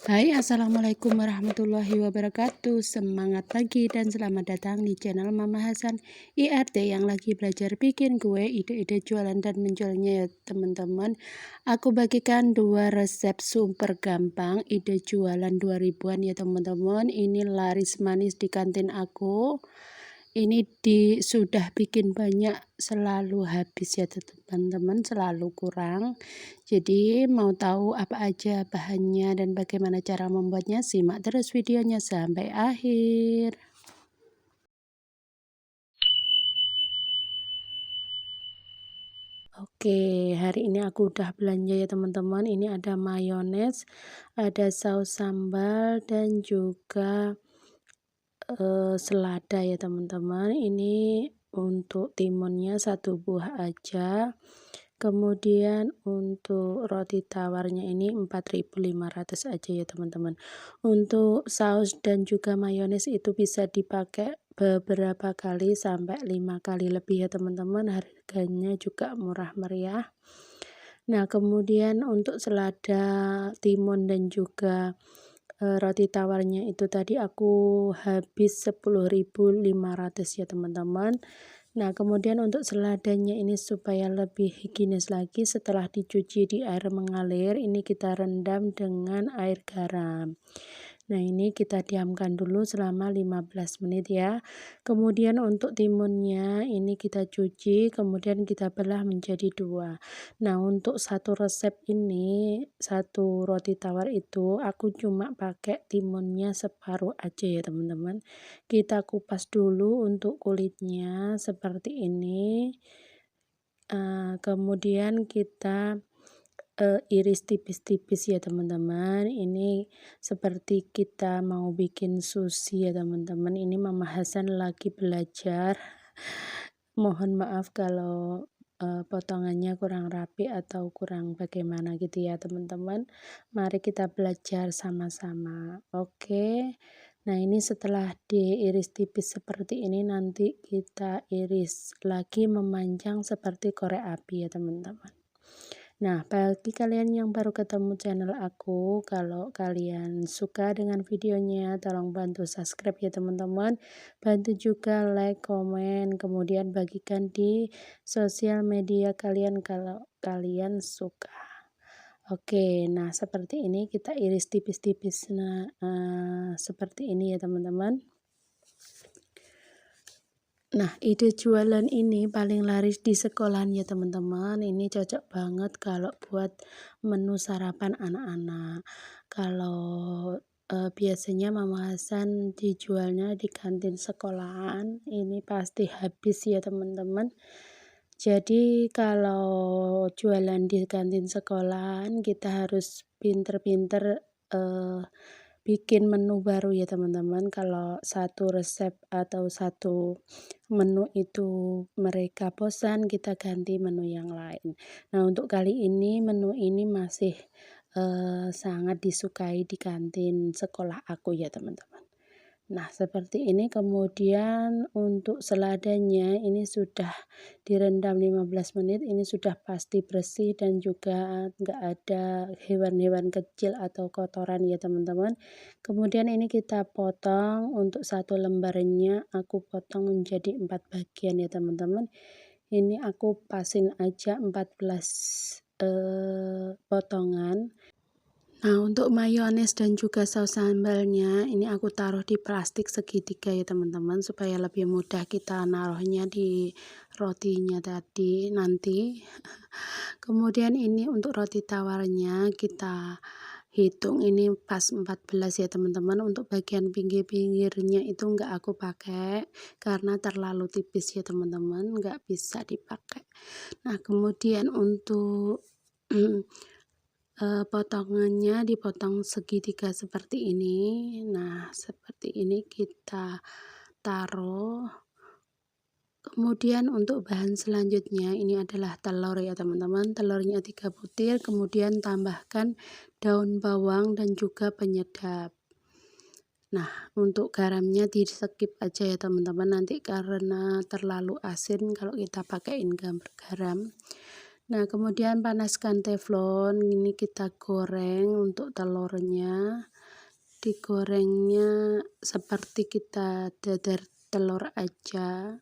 Hai, assalamualaikum warahmatullahi wabarakatuh. Semangat pagi dan selamat datang di channel Mama Hasan IRT yang lagi belajar bikin kue, ide-ide jualan dan menjualnya ya teman-teman. Aku bagikan 2 resep super gampang, ide jualan 2000-an ya teman-teman. Ini laris manis di kantin aku. Ini sudah bikin banyak, selalu habis ya teman-teman, selalu kurang. Jadi mau tahu apa aja bahannya dan bagaimana cara membuatnya, simak terus videonya sampai akhir. Oke, hari ini aku udah belanja ya teman-teman. Ini ada mayones, ada saus sambal dan juga selada ya teman-teman. Ini untuk timunnya 1 buah aja. Kemudian untuk roti tawarnya ini 4.500 aja ya teman-teman. Untuk saus dan juga mayones itu bisa dipakai beberapa kali sampai 5 kali lebih ya teman-teman. Harganya juga murah meriah. Nah, kemudian untuk selada, timun dan juga roti tawarnya itu tadi aku habis 10.500 ya teman-teman. Nah, kemudian untuk seladanya ini supaya lebih higienis lagi, setelah dicuci di air mengalir, ini kita rendam dengan air garam. Nah, ini kita diamkan dulu selama 15 menit ya. Kemudian untuk timunnya ini kita cuci, kemudian kita belah menjadi 2. Nah, untuk satu resep ini, satu roti tawar itu aku cuma pakai timunnya separuh aja ya teman-teman. Kita kupas dulu untuk kulitnya seperti ini. Kemudian kita iris tipis-tipis ya teman-teman. Ini seperti kita mau bikin sushi ya teman-teman. Ini Mama Hasan lagi belajar. Mohon maaf kalau potongannya kurang rapi atau kurang bagaimana gitu ya teman-teman. Mari kita belajar sama-sama. Oke. Nah, ini setelah diiris tipis seperti ini, nanti kita iris lagi memanjang seperti korek api ya teman-teman. Nah, bagi kalian yang baru ketemu channel aku, kalau kalian suka dengan videonya, tolong bantu subscribe ya teman-teman. Bantu juga like, komen, kemudian bagikan di sosial media kalian kalau kalian suka. Oke, nah seperti ini kita iris tipis-tipis. Nah, seperti ini ya teman-teman. Nah, ide jualan ini paling laris di sekolahan ya teman-teman. Ini cocok banget kalau buat menu sarapan anak-anak. Kalau biasanya Mama Hasan dijualnya di kantin sekolahan, ini pasti habis ya teman-teman. Jadi kalau jualan di kantin sekolahan kita harus pinter-pinter eh, bikin menu baru ya teman-teman. Kalau satu resep atau satu menu itu mereka bosan, kita ganti menu yang lain. Nah, untuk kali ini menu ini masih sangat disukai di kantin sekolah aku ya teman-teman. Nah, seperti ini. Kemudian untuk seladanya ini sudah direndam 15 menit, ini sudah pasti bersih dan juga nggak ada hewan-hewan kecil atau kotoran ya teman-teman. Kemudian ini kita potong, untuk satu lembarnya aku potong menjadi 4 bagian ya teman-teman. Ini aku pasin aja 14 potongan. Nah, untuk mayones dan juga saus sambalnya ini aku taruh di plastik segitiga ya teman-teman, supaya lebih mudah kita naruhnya di rotinya tadi nanti. Kemudian ini untuk roti tawarnya kita hitung ini pas 14 ya teman-teman. Untuk bagian pinggir-pinggirnya itu enggak aku pakai karena terlalu tipis ya teman-teman, enggak bisa dipakai. Nah, kemudian untuk potongannya dipotong segitiga seperti ini. Nah, seperti ini kita taruh. Kemudian untuk bahan selanjutnya ini adalah telur ya teman-teman. Telurnya 3 butir, kemudian tambahkan daun bawang dan juga penyedap. Nah, untuk garamnya di skip aja ya teman-teman, nanti karena terlalu asin kalau kita pakaiin garam. Nah, kemudian panaskan teflon, ini kita goreng untuk telurnya. Digorengnya seperti kita dadar telur aja.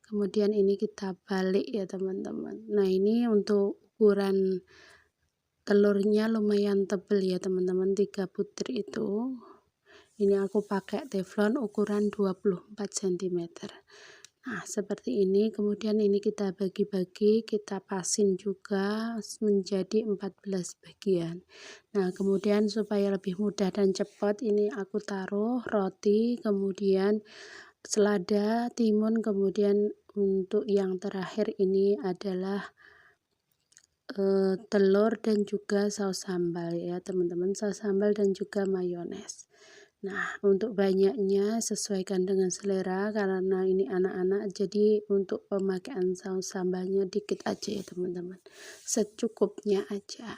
Kemudian ini kita balik ya teman-teman. Nah, ini untuk ukuran telurnya lumayan tebal ya teman-teman, 3 butir itu. Ini aku pakai teflon ukuran 24 cm. Nah, seperti ini. Kemudian ini kita bagi-bagi, kita pasin juga menjadi 14 bagian. Nah, kemudian supaya lebih mudah dan cepat, ini aku taruh roti, kemudian selada, timun, kemudian untuk yang terakhir ini adalah telur dan juga saus sambal ya teman-teman, saus sambal dan juga mayones. Nah, untuk banyaknya sesuaikan dengan selera, karena ini anak-anak, jadi untuk pemakaian saus sambalnya dikit aja ya teman-teman, secukupnya aja.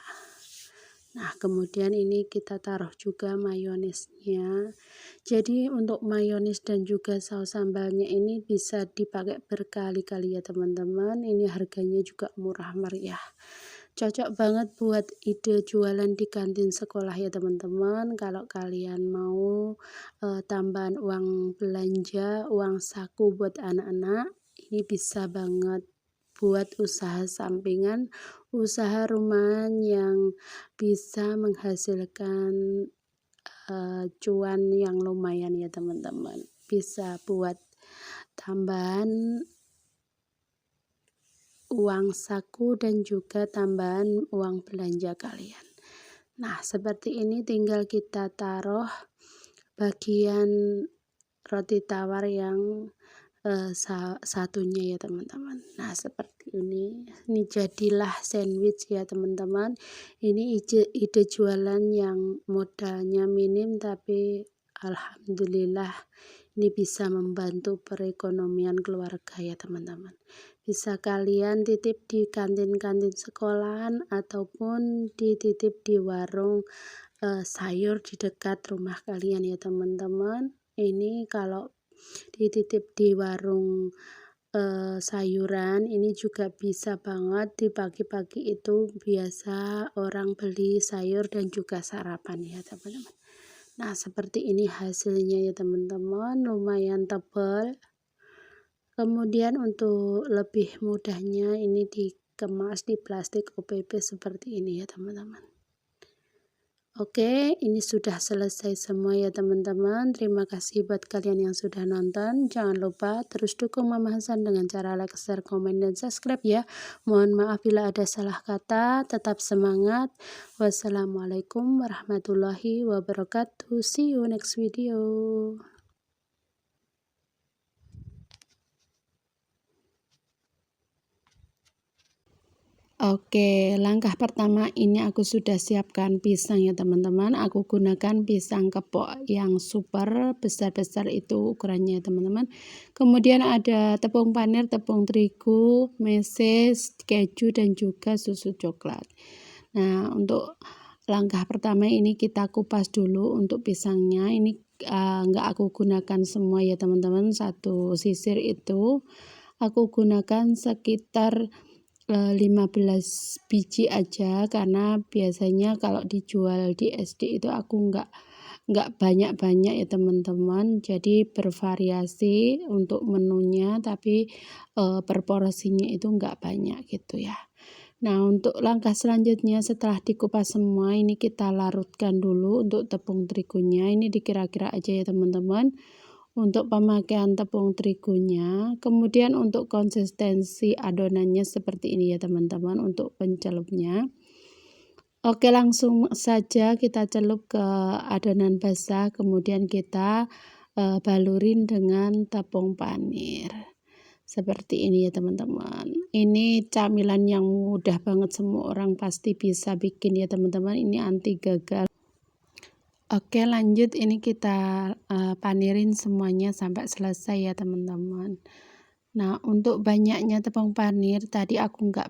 Nah, kemudian ini kita taruh juga mayonesnya. Jadi untuk mayones dan juga saus sambalnya ini bisa dipakai berkali-kali ya teman-teman. Ini harganya juga murah meriah. Cocok banget buat ide jualan di kantin sekolah ya teman-teman. Kalau kalian mau tambahan uang belanja, uang saku buat anak-anak, ini bisa banget buat usaha sampingan, usaha rumahan yang bisa menghasilkan cuan yang lumayan ya teman-teman. Bisa buat tambahan uang saku dan juga tambahan uang belanja kalian. Nah, seperti ini tinggal kita taruh bagian roti tawar yang satunya ya teman-teman. Nah, seperti ini jadilah sandwich ya teman-teman. Ini ide jualan yang modalnya minim, tapi alhamdulillah ini bisa membantu perekonomian keluarga ya teman-teman. Bisa kalian titip di kantin-kantin sekolahan ataupun dititip di warung sayur di dekat rumah kalian ya teman-teman. Ini kalau dititip di warung sayuran, ini juga bisa banget. Di pagi-pagi itu biasa orang beli sayur dan juga sarapan ya teman-teman. Nah, seperti ini hasilnya ya teman-teman, lumayan tebal. Kemudian untuk lebih mudahnya ini dikemas di plastik OPP seperti ini ya teman-teman. Oke, ini sudah selesai semua ya teman-teman. Terima kasih buat kalian yang sudah nonton. Jangan lupa terus dukung Mama Hasan dengan cara like, share, komen, dan subscribe ya. Mohon maaf bila ada salah kata. Tetap semangat. Wassalamualaikum warahmatullahi wabarakatuh. See you next video. Oke, langkah pertama ini aku sudah siapkan pisang ya teman-teman. Aku gunakan pisang kepok yang super besar-besar itu ukurannya ya teman-teman. Kemudian ada tepung panir, tepung terigu, meses, keju, dan juga susu coklat. Nah, untuk langkah pertama ini kita kupas dulu untuk pisangnya. Ini enggak aku gunakan semua ya teman-teman. Satu sisir itu aku gunakan sekitar 15 biji aja, karena biasanya kalau dijual di SD itu aku enggak banyak-banyak ya teman-teman, jadi bervariasi untuk menunya, tapi per porsinya itu enggak banyak gitu ya. Nah, untuk langkah selanjutnya setelah dikupas semua, ini kita larutkan dulu untuk tepung terigunya. Ini dikira-kira aja ya teman-teman untuk pemakaian tepung terigunya. Kemudian untuk konsistensi adonannya seperti ini ya teman-teman untuk pencelupnya. Oke, langsung saja kita celup ke adonan basah, kemudian kita balurin dengan tepung panir. Seperti ini ya teman-teman. Ini camilan yang mudah banget, semua orang pasti bisa bikin ya teman-teman. Ini anti gagal. Oke, lanjut, ini kita panirin semuanya sampai selesai ya teman-teman. Nah, untuk banyaknya tepung panir tadi aku nggak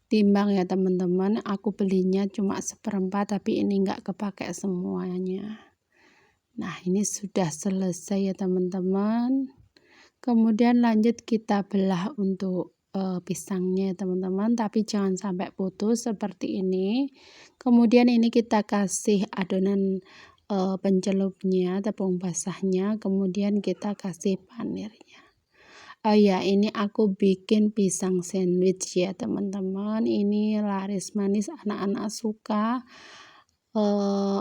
timbang ya teman-teman. Aku belinya cuma 1/4, tapi ini nggak kepake semuanya. Nah, ini sudah selesai ya teman-teman. Kemudian lanjut kita belah untuk pisangnya ya teman-teman, tapi jangan sampai putus seperti ini. Kemudian ini kita kasih adonan pencelupnya, tepung basahnya, kemudian kita kasih panirnya. Oh ya, ini aku bikin pisang sandwich ya teman-teman. Ini laris manis, anak-anak suka,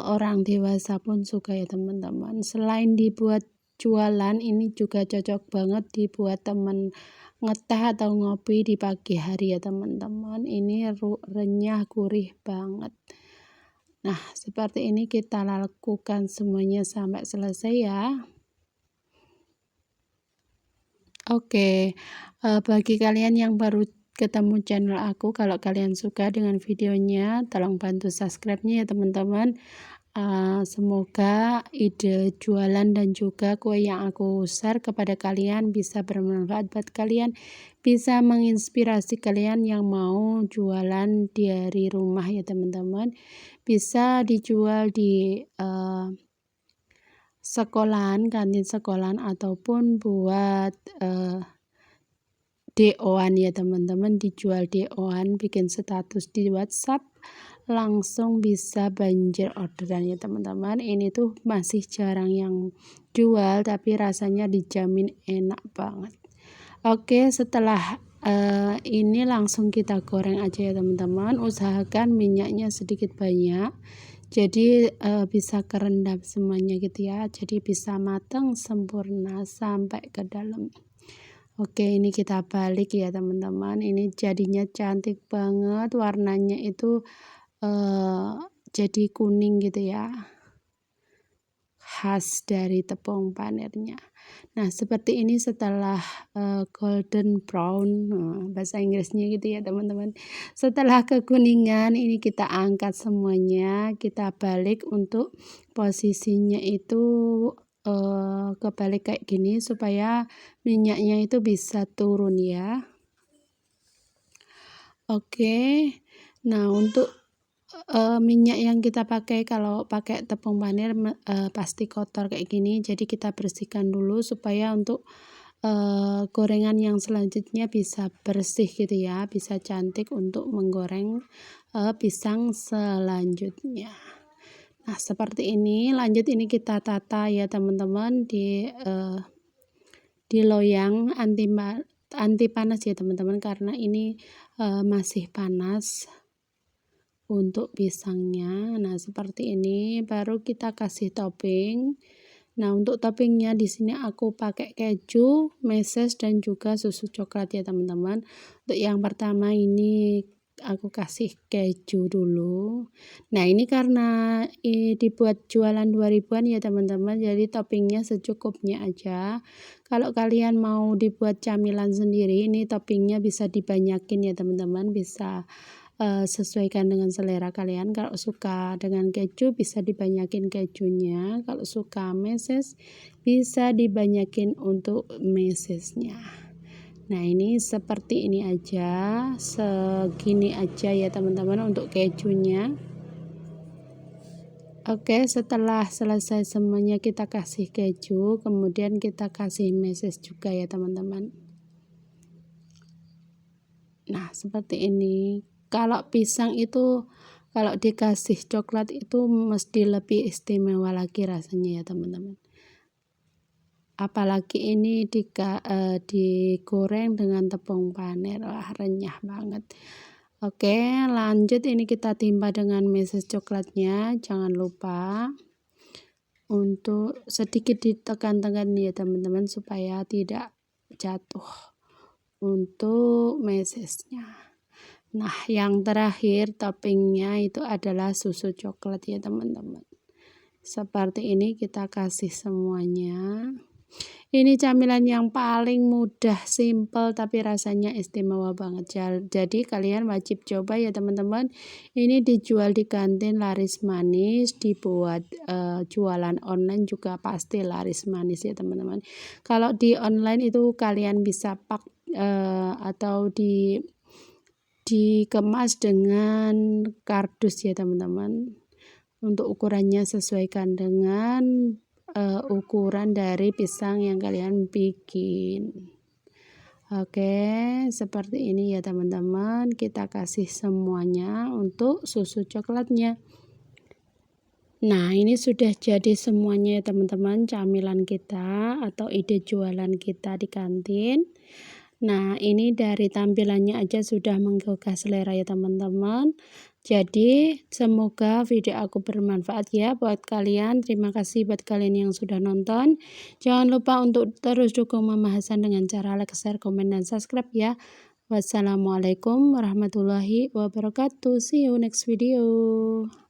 orang dewasa pun suka ya teman-teman. Selain dibuat jualan, ini juga cocok banget dibuat teman ngeteh atau ngopi di pagi hari ya teman-teman. Ini renyah, gurih banget. Nah, seperti ini kita lakukan semuanya sampai selesai ya. Oke, bagi kalian yang baru ketemu channel aku, kalau kalian suka dengan videonya, tolong bantu subscribe-nya ya teman-teman. Semoga ide jualan dan juga kue yang aku share kepada kalian bisa bermanfaat buat kalian, bisa menginspirasi kalian yang mau jualan dari rumah ya teman-teman. Bisa dijual di sekolahan, kantin sekolahan, ataupun buat DO-an ya teman-teman, dijual DO-an, bikin status di WhatsApp, langsung bisa banjir orderan ya teman-teman. Ini tuh masih jarang yang jual, tapi rasanya dijamin enak banget. Oke, setelah ini langsung kita goreng aja ya teman-teman. Usahakan minyaknya sedikit banyak, jadi bisa kerendam semuanya gitu ya, jadi bisa matang sempurna sampai ke dalam. Oke, ini kita balik ya teman-teman. Ini jadinya cantik banget, warnanya itu jadi kuning gitu ya, khas dari tepung panirnya. Nah, seperti ini setelah golden brown, bahasa Inggrisnya gitu ya teman-teman. Setelah kekuningan, ini kita angkat semuanya, kita balik untuk posisinya itu kebalik kayak gini supaya minyaknya itu bisa turun ya. Oke, nah untuk minyak yang kita pakai, kalau pakai tepung panir pasti kotor kayak gini, jadi kita bersihkan dulu supaya untuk gorengan yang selanjutnya bisa bersih gitu ya, bisa cantik untuk menggoreng pisang selanjutnya. Nah, seperti ini. Lanjut ini kita tata ya teman-teman di loyang anti panas ya teman-teman, karena ini masih panas untuk pisangnya. Nah, seperti ini baru kita kasih topping. Nah, untuk toppingnya di sini aku pakai keju, meses, dan juga susu coklat ya teman-teman. Untuk yang pertama ini aku kasih keju dulu. Nah, ini karena dibuat jualan 2000-an ya teman-teman, jadi toppingnya secukupnya aja. Kalau kalian mau dibuat camilan sendiri, ini toppingnya bisa dibanyakin ya teman-teman, bisa sesuaikan dengan selera kalian. Kalau suka dengan keju bisa dibanyakin kejunya, kalau suka meses bisa dibanyakin untuk mesesnya. Nah, ini seperti ini aja, segini aja ya teman-teman untuk kejunya. Oke, setelah selesai semuanya kita kasih keju, kemudian kita kasih meses juga ya teman-teman. Nah, seperti ini. Kalau pisang itu kalau dikasih coklat itu mesti lebih istimewa lagi rasanya ya teman-teman. Apalagi ini digoreng dengan tepung panir, wah renyah banget. Oke, lanjut ini kita timpa dengan meses coklatnya. Jangan lupa untuk sedikit ditekan-tekan ya teman-teman supaya tidak jatuh untuk mesesnya. Nah, yang terakhir toppingnya itu adalah susu coklat ya teman-teman. Seperti ini kita kasih semuanya. Ini camilan yang paling mudah, simple, tapi rasanya istimewa banget. Jadi kalian wajib coba ya teman-teman. Ini dijual di kantin laris manis, dibuat jualan online juga pasti laris manis ya teman-teman. Kalau di online itu kalian bisa pak atau dikemas dengan kardus ya teman-teman. Untuk ukurannya sesuaikan dengan ukuran dari pisang yang kalian bikin. Oke, seperti ini ya teman-teman, kita kasih semuanya untuk susu coklatnya. Nah, ini sudah jadi semuanya ya teman-teman, camilan kita atau ide jualan kita di kantin. Nah, ini dari tampilannya aja sudah menggugah selera ya teman-teman. Jadi, semoga video aku bermanfaat ya buat kalian. Terima kasih buat kalian yang sudah nonton. Jangan lupa untuk terus dukung Mama Hasan dengan cara like, share, komen, dan subscribe ya. Wassalamualaikum warahmatullahi wabarakatuh. See you next video.